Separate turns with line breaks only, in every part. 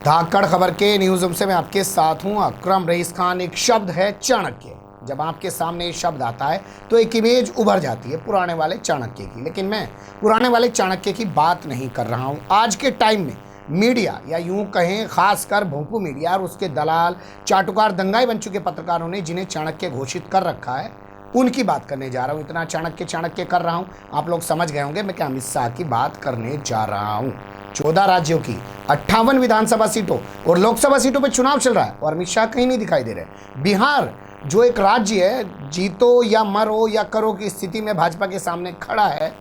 धाकड़ खबर के news room से मैं आपके साथ हूं अकरम रईस खान। एक शब्द है चाणक्य। जब आपके सामने ये शब्द आता है तो एक इमेज उभर जाती है पुराने वाले चाणक्य की, लेकिन मैं पुराने वाले चाणक्य की बात नहीं कर रहा हूं। आज के टाइम में मीडिया, या यूं कहें खासकर भोंपू मीडिया और उसके दलाल चाटुकार दंगाई बन चुके पत्रकारों ने जिन्हें चाणक्य घोषित कर रखा है, उनकी बात करने जा रहा हूं। इतना चाणक्य चाणक्य कर रहा हूं, आप लोग समझ गए होंगे मैं क्या अमित शाह की बात करने जा रहा हूं। 14 राज्यों की 58 विधानसभा सीटों और लोकसभा सीटों पर चुनाव चल रहा है और अमित शाह कहीं नहीं दिखाई दे रहे। बिहार जो एक राज्य है, जीतो या मरो या करो की स्थिति में भाजपा के सामने खड़ा है,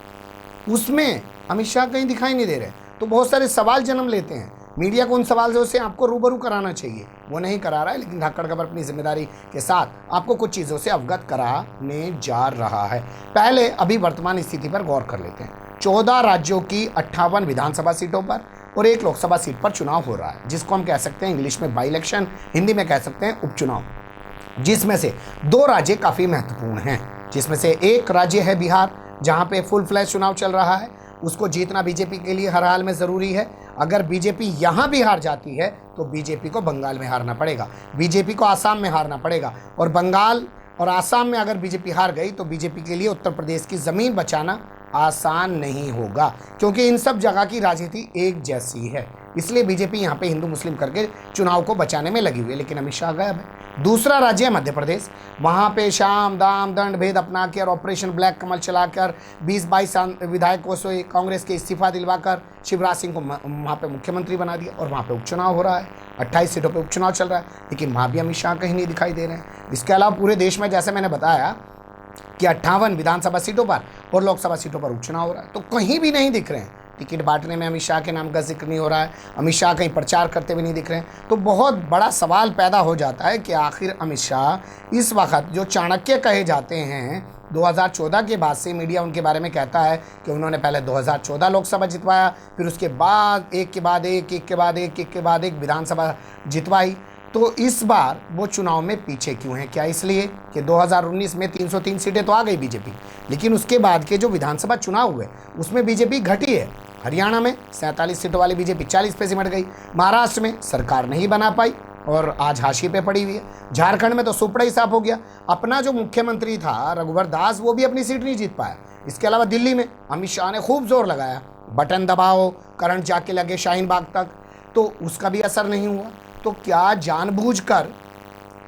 उसमें अमित शाह कहीं दिखाई नहीं दे रहे। तो बहुत सारे सवाल जन्म लेते हैं। मीडिया को उन सवालों से आपको रूबरू कराना चाहिए, वो नहीं करा रहा है, लेकिन धाकड़ खबर अपनी जिम्मेदारी के साथ आपको कुछ चीज़ों से अवगत कराने जा रहा है। पहले अभी वर्तमान स्थिति पर गौर कर लेते हैं। 14 राज्यों की 58 विधानसभा सीटों पर और एक लोकसभा सीट पर चुनाव हो रहा है, जिसको हम कह सकते हैं इंग्लिश में बाई इलेक्शन, हिंदी में कह सकते हैं उपचुनाव, जिसमें से 2 राज्य काफ़ी महत्वपूर्ण हैं। जिसमें से एक राज्य है बिहार, जहां पे फुल फ्लैश चुनाव चल रहा है। उसको जीतना बीजेपी के लिए हर हाल में ज़रूरी है। अगर बीजेपी यहाँ भी हार जाती है तो बीजेपी को बंगाल में हारना पड़ेगा, बीजेपी को आसाम में हारना पड़ेगा, और बंगाल और आसाम में अगर बीजेपी हार गई तो बीजेपी के लिए उत्तर प्रदेश की ज़मीन बचाना आसान नहीं होगा, क्योंकि इन सब जगह की राजनीति एक जैसी है। इसलिए बीजेपी यहाँ पे हिंदू मुस्लिम करके चुनाव को बचाने में लगी हुई है, लेकिन अमित शाह गायब है। दूसरा राज्य है मध्य प्रदेश। वहाँ पे शाम दाम दंड भेद अपना के और ऑपरेशन ब्लैक कमल चलाकर 20-22 विधायकों से कांग्रेस के इस्तीफा दिलवाकर शिवराज सिंह को वहाँ पे मुख्यमंत्री बना दिया, और वहाँ पे उपचुनाव हो रहा है। 28 सीटों पे उपचुनाव चल रहा है, लेकिन वहाँ भी अमित शाह कहीं नहीं दिखाई दे रहे हैं। इसके अलावा पूरे देश में जैसे मैंने बताया कि 58 विधानसभा सीटों पर और लोकसभा सीटों पर उपचुनाव हो रहा है, तो कहीं भी नहीं दिख रहे हैं। टिकट बांटने में अमित शाह के नाम का जिक्र नहीं हो रहा है, अमित शाह कहीं प्रचार करते हुए नहीं दिख रहे हैं। तो बहुत बड़ा सवाल पैदा हो जाता है कि आखिर अमित शाह इस वक्त जो चाणक्य कहे जाते हैं, 2014 के बाद से मीडिया उनके बारे में कहता है कि उन्होंने पहले 2014 लोकसभा जितवाया, फिर उसके बाद एक के बाद एक विधानसभा जितवाई। तो इस बार वो चुनाव में पीछे क्यों है? क्या इसलिए कि 2019 में 303 सीटें तो आ गई बीजेपी, लेकिन उसके बाद के जो विधानसभा चुनाव हुए उसमें बीजेपी घटी है। हरियाणा में 47 सीटों वाली बीजेपी 40 पे सिमट गई, महाराष्ट्र में सरकार नहीं बना पाई और आज हाशिए पे पड़ी हुई है, झारखंड में तो सुपड़ा ही साफ हो गया। अपना जो मुख्यमंत्री था रघुवर दास, वो भी अपनी सीट नहीं जीत पाया। इसके अलावा दिल्ली में अमित शाह ने खूब जोर लगाया, बटन दबाओ, करंट जाके लगे शाहीन बाग तक, तो उसका भी असर नहीं हुआ। तो क्या जानबूझकर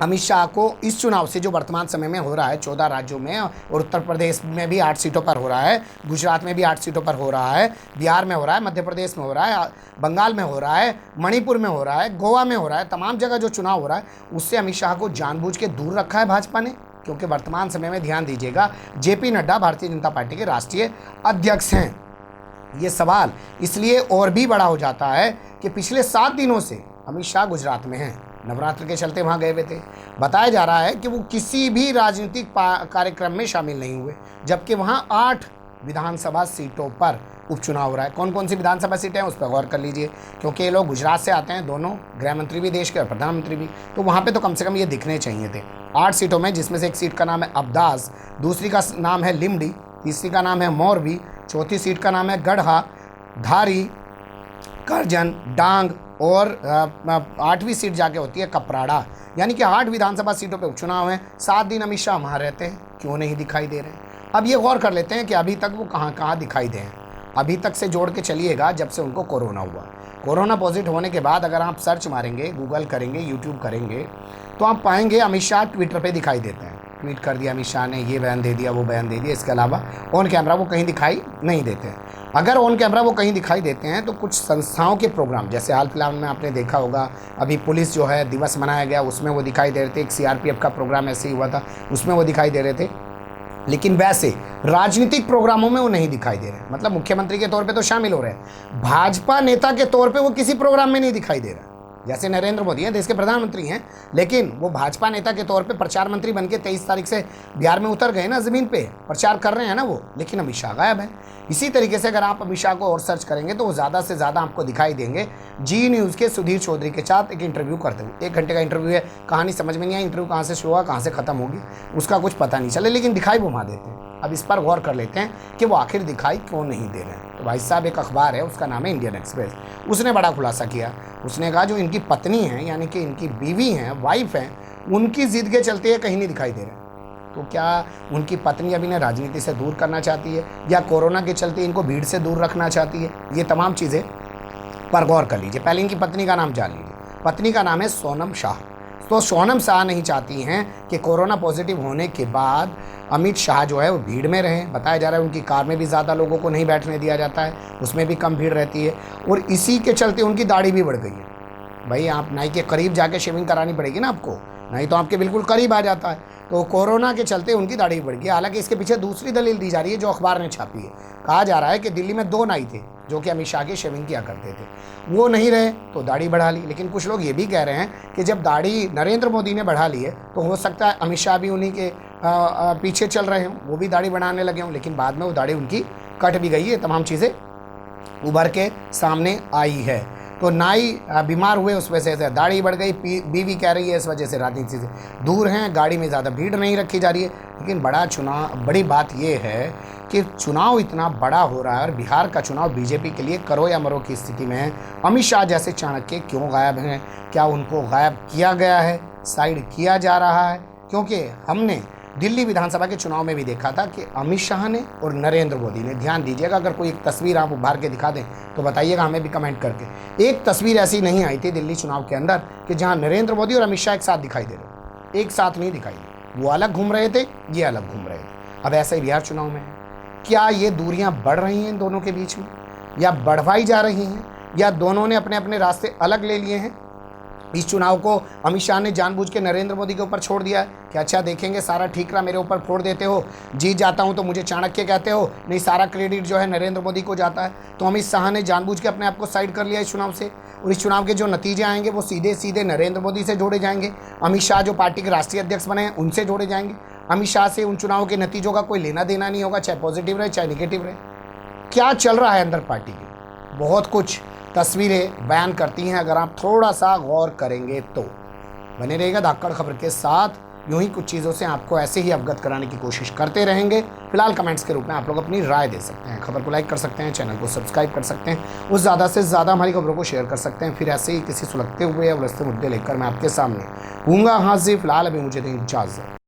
अमित शाह को इस चुनाव से जो वर्तमान समय में हो रहा है 14 राज्यों में, और उत्तर प्रदेश में भी 8 सीटों पर हो रहा है, गुजरात में भी 8 सीटों पर हो रहा है, बिहार में हो रहा है, मध्य प्रदेश में हो रहा है, बंगाल में हो रहा है, मणिपुर में हो रहा है, गोवा में हो रहा है, तमाम जगह जो चुनाव हो रहा है उससे अमित शाह को जानबूझ के दूर रखा है भाजपा ने? क्योंकि वर्तमान समय में ध्यान दीजिएगा, JP नड्डा भारतीय जनता पार्टी के राष्ट्रीय अध्यक्ष हैं। ये सवाल इसलिए और भी बड़ा हो जाता है कि पिछले 7 दिनों से अमित शाह गुजरात में हैं, नवरात्र के चलते वहाँ गए हुए थे। बताया जा रहा है कि वो किसी भी राजनीतिक कार्यक्रम में शामिल नहीं हुए, जबकि वहाँ 8 विधानसभा सीटों पर उपचुनाव हो रहा है। कौन कौन सी विधानसभा सीटें हैं उस पर गौर कर लीजिए, क्योंकि ये लोग गुजरात से आते हैं, दोनों गृह मंत्री भी देश के और प्रधानमंत्री भी, तो वहाँ पे तो कम से कम ये दिखने चाहिए थे। 8 सीटों में, जिसमें से एक सीट का नाम है अब्दास, दूसरी का नाम है लिमडी, तीसरी का नाम है मोरबी, चौथी सीट का नाम है गढ़ा, धारी, करजन, डांग, और 8वीं सीट जाके होती है कपराड़ा। यानी कि 8 विधानसभा सीटों पे उपचुनाव हैं। 7 दिन अमित शाह वहाँ रहते हैं, क्यों नहीं दिखाई दे रहे? अब ये गौर कर लेते हैं कि अभी तक वो कहाँ कहाँ दिखाई दे। अभी तक से जोड़ के चलिएगा जब से उनको कोरोना हुआ। कोरोना पॉजिटिव होने के बाद अगर आप सर्च मारेंगे, गूगल करेंगे, यूट्यूब करेंगे, तो आप पाएंगे अमित शाह ट्विटर पर दिखाई देते हैं। ट्वीट कर दिया अमित शाह ने, ये बयान दे दिया, वो बयान दे दिया। इसके अलावा ऑन कैमरा वो कहीं दिखाई नहीं देते हैं। अगर ऑन कैमरा वो कहीं दिखाई देते हैं तो कुछ संस्थाओं के प्रोग्राम, जैसे हाल फिलहाल में आपने देखा होगा अभी पुलिस जो है दिवस मनाया गया, उसमें वो दिखाई दे रहे थे। एक CRPF का प्रोग्राम ऐसे ही हुआ था, उसमें वो दिखाई दे रहे थे। लेकिन वैसे राजनीतिक प्रोग्रामों में वो नहीं दिखाई दे रहे, मतलब मुख्यमंत्री के तौर पे तो शामिल हो रहे हैं, भाजपा नेता के तौर पे वो किसी प्रोग्राम में नहीं दिखाई दे रहा। जैसे नरेंद्र मोदी हैं, देश के प्रधानमंत्री हैं, लेकिन वो भाजपा नेता के तौर पे प्रचार मंत्री बनके 23 तारीख से बिहार में उतर गए ना, ज़मीन पे प्रचार कर रहे हैं ना वो, लेकिन अमित शाह गायब है। इसी तरीके से अगर आप अमित शाह को और सर्च करेंगे तो वो ज़्यादा से ज़्यादा आपको दिखाई देंगे जी न्यूज़ के सुधीर चौधरी के साथ एक इंटरव्यू करते हुए। 1 घंटे का इंटरव्यू है, कहानी समझ में नहीं आई, इंटरव्यू कहाँ से शुरू हुआ कहाँ से ख़त्म होगी उसका कुछ पता नहीं चले, लेकिन दिखाई वो वहाँ देते हैं। अब इस पर गौर कर लेते हैं कि वो आखिर दिखाई क्यों नहीं दे रहे हैं। तो भाई साहब, एक अखबार है, उसका नाम है इंडियन एक्सप्रेस, उसने बड़ा खुलासा किया। उसने कहा जो इनकी पत्नी है, यानी कि इनकी बीवी हैं, वाइफ हैं, उनकी जिद के चलते कहीं नहीं दिखाई दे रहे। तो क्या उनकी पत्नी अब इन्हें राजनीति से दूर करना चाहती है, या कोरोना के चलते इनको भीड़ से दूर रखना चाहती है? ये तमाम चीज़ें पर गौर कर लीजिए। पहले इनकी पत्नी का नाम जान लीजिए। पत्नी का नाम है सोनम शाह। तो सोनम शाह नहीं चाहती हैं कि कोरोना पॉजिटिव होने के बाद अमित शाह जो है वो भीड़ में रहें। बताया जा रहा है उनकी कार में भी ज़्यादा लोगों को नहीं बैठने दिया जाता है, उसमें भी कम भीड़ रहती है, और इसी के चलते उनकी दाढ़ी भी बढ़ गई है। भाई, आप नाई के करीब जाके शेविंग करानी पड़ेगी ना आपको, नहीं तो आपके बिल्कुल करीब आ जाता है। तो कोरोना के चलते उनकी दाढ़ी बढ़ गई। हालांकि इसके पीछे दूसरी दलील दी जा रही है जो अखबार ने छापी है। कहा जा रहा है कि दिल्ली में 2 नाई थे जो कि अमित शाह की शेविंग किया करते थे, वो नहीं रहे तो दाढ़ी बढ़ा ली। लेकिन कुछ लोग ये भी कह रहे हैं कि जब दाढ़ी नरेंद्र मोदी ने बढ़ा ली है तो हो सकता है अमित शाह भी उन्हीं के पीछे चल रहे हों, वो भी दाढ़ी बढ़ाने लगे हों, लेकिन बाद में वो दाढ़ी उनकी कट भी गई है। तमाम चीज़ें उभर के सामने आई है। तो नाई बीमार हुए, उस वजह से दाढ़ी बढ़ गई, बीवी कह रही है इस वजह से राजनीति से दूर हैं, गाड़ी में ज़्यादा भीड़ नहीं रखी जा रही है। लेकिन बड़ी बात यह है कि चुनाव इतना बड़ा हो रहा है और बिहार का चुनाव बीजेपी के लिए करो या मरो की स्थिति में है। अमित शाह जैसे चाणक्य क्यों गायब हैं? क्या उनको गायब किया गया है, साइड किया जा रहा है? क्योंकि हमने दिल्ली विधानसभा के चुनाव में भी देखा था कि अमित शाह ने और नरेंद्र मोदी ने, ध्यान दीजिएगा, अगर कोई एक तस्वीर आप उभार के दिखा दें तो बताइएगा हमें भी कमेंट करके। एक तस्वीर ऐसी नहीं आई थी दिल्ली चुनाव के अंदर कि जहां नरेंद्र मोदी और अमित शाह एक साथ दिखाई दे रहे, एक साथ नहीं दिखाई दे। वो अलग घूम रहे थे, ये अलग घूम रहे थे। अब ऐसा ही बिहार चुनाव में है। क्या ये दूरियां बढ़ रही हैं इन दोनों के बीच में, या बढ़वाई जा रही हैं, या दोनों ने अपने अपने रास्ते अलग ले लिए हैं? इस चुनाव को अमित शाह ने जानबूझ के नरेंद्र मोदी के ऊपर छोड़ दिया है कि अच्छा देखेंगे, सारा ठीकरा मेरे ऊपर फोड़ देते हो, जीत जाता हूं तो मुझे चाणक्य कहते हो, नहीं सारा क्रेडिट जो है नरेंद्र मोदी को जाता है। तो अमित शाह ने जानबूझ के अपने आप को साइड कर लिया इस चुनाव से, और इस चुनाव के जो नतीजे आएंगे वो सीधे सीधे नरेंद्र मोदी से जोड़े जाएंगे। अमित शाह जो पार्टी के राष्ट्रीय अध्यक्ष बने हैं उनसे जोड़े जाएंगे। अमित शाह से उन चुनाव के नतीजों का कोई लेना देना नहीं होगा, चाहे पॉजिटिव रहे चाहे निगेटिव रहे। क्या चल रहा है अंदर पार्टी की, बहुत कुछ तस्वीरें बयान करती हैं अगर आप थोड़ा सा गौर करेंगे तो। बने रहेगा धाकड़ खबर के साथ, यूं ही कुछ चीज़ों से आपको ऐसे ही अवगत कराने की कोशिश करते रहेंगे। फिलहाल कमेंट्स के रूप में आप लोग अपनी राय दे सकते हैं, खबर को लाइक कर सकते हैं, चैनल को सब्सक्राइब कर सकते हैं, उस ज़्यादा से ज़्यादा हमारी खबरों को शेयर कर सकते हैं। फिर ऐसे ही किसी सुलगते हुए या उलझते मुद्दे लेकर मैं आपके सामने हूँगा हाजिर। फिलहाल अभी मुझे दें इजाज़त।